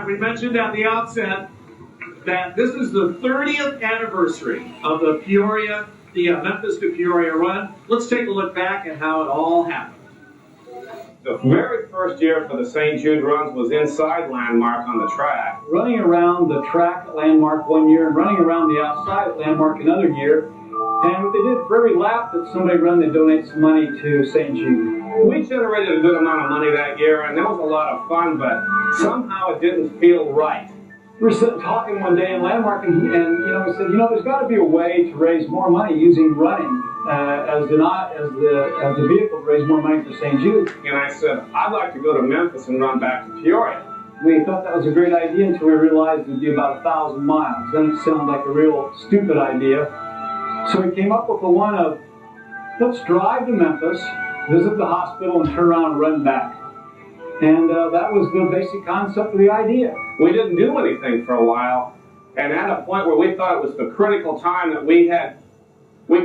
right, we mentioned at the outset that this is the 30th anniversary of the Memphis to Peoria run. Let's take a look back at how it all happened. The very first year for the St. Jude runs was inside Landmark on the track. Running around the track at Landmark one year and running around the outside at Landmark another year. And what they did, for every lap that somebody ran, they donate some money to St. Jude. We generated a good amount of money that year, and that was a lot of fun, but somehow it didn't feel right. We were sitting talking one day in Landmark, and we said, there's got to be a way to raise more money using running as the vehicle to raise more money for St. Jude. And I said, I'd like to go to Memphis and run back to Peoria. We thought that was a great idea until we realized it would be about 1,000 miles. Then it sounded like a real stupid idea. So we came up with the one of, let's drive to Memphis, visit the hospital, and turn around and run back. And that was the basic concept of the idea. We didn't do anything for a while, and at a point where we thought it was the critical time that we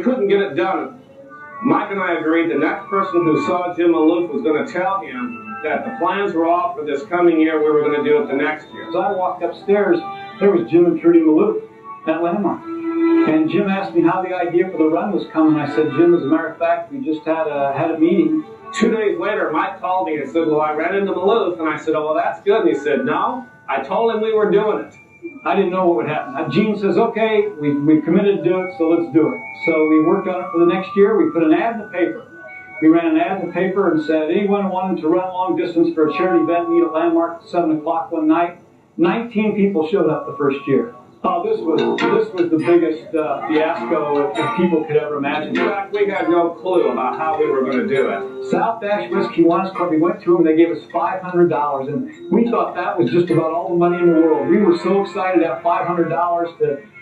couldn't get it done. Mike and I agreed the next person who saw Jim Maloof was going to tell him that the plans were off for this coming year. We were going to do it the next year. As I walked upstairs, there was Jim and Trudy Maloof at Landmark. And Jim asked me how the idea for the run was coming. I said, Jim, as a matter of fact, we just had a meeting. 2 days later, Mike called me and said, well, I ran into Maloof. And I said, oh, well, that's good. And he said, no, I told him we were doing it. I didn't know what would happen. Gene says, okay, we've committed to do it, so let's do it. So we worked on it for the next year. We put an ad in the paper. We ran an ad in the paper and said, anyone wanting to run long distance for a charity event, meet at Landmark at 7 o'clock one night. 19 people showed up the first year. Oh, this was the biggest fiasco if people could ever imagine. In fact, we had no clue about how we were going to do it. South-West Kiwanis Club, we went to them, they gave us $500, and we thought that was just about all the money in the world. We were so excited to have $500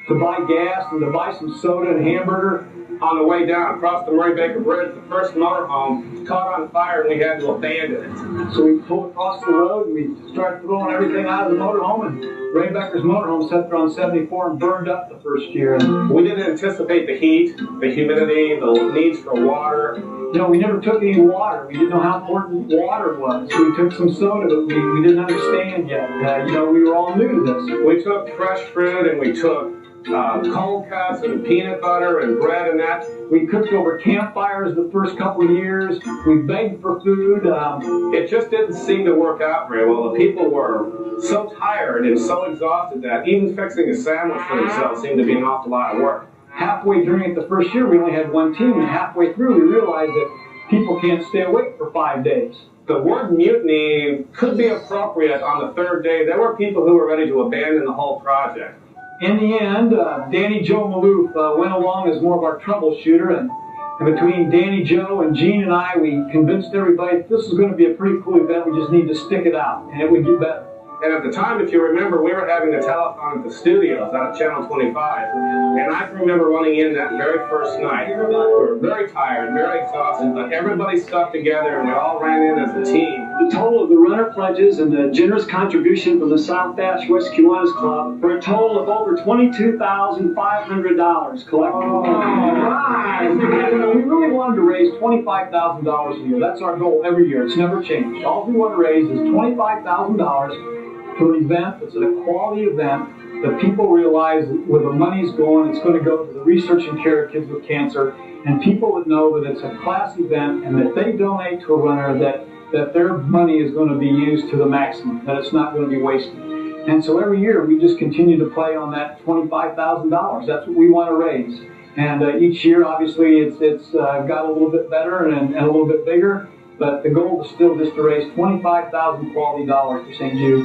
to buy gas and to buy some soda and hamburger. On the way down across the Murray Baker Bridge, the first motorhome caught on fire and we had to abandon it. So we pulled across the road and we started throwing everything out of the motorhome, and Ray Becker's motorhome sat there on 74 and burned up the first year. And we didn't anticipate the heat, the humidity, the needs for water. We never took any water. We didn't know how important water was. We took some soda, but we didn't understand yet. We were all new to this. We took fresh fruit and we took cold cuts and peanut butter and bread and that. We cooked over campfires the first couple of years. We begged for food. It just didn't seem to work out very well. The people were so tired and so exhausted that even fixing a sandwich for themselves seemed to be an awful lot of work. Halfway during it the first year, we only had one team, and halfway through, we realized that people can't stay awake for 5 days. The word mutiny could be appropriate on the third day. There were people who were ready to abandon the whole project. In the end, Danny Joe Maloof went along as more of our troubleshooter, and between Danny Joe and Gene and I, we convinced everybody that this was going to be a pretty cool event. We just need to stick it out, and it would get better. And at the time, if you remember, we were having a telethon at the studios out of Channel 25. And I can remember running in that very first night. We were very tired, very exhausted, but everybody stuck together and we all ran in as a team. The total of the runner pledges and the generous contribution from the South-West Kiwanis Club for a total of over $22,500 collected. All right. We really wanted to raise $25,000 a year. That's our goal every year. It's never changed. All we want to raise is $25,000 for an event that's a quality event that people realize that where the money's going, it's going to go to the research and care of kids with cancer, and people would know that it's a class event and that they donate to a runner that their money is going to be used to the maximum, that it's not going to be wasted. And so every year we just continue to play on that $25,000. That's what we want to raise. And each year, obviously, it's got a little bit better and a little bit bigger. But the goal is still just to raise $25,000 quality dollars for St. Jude.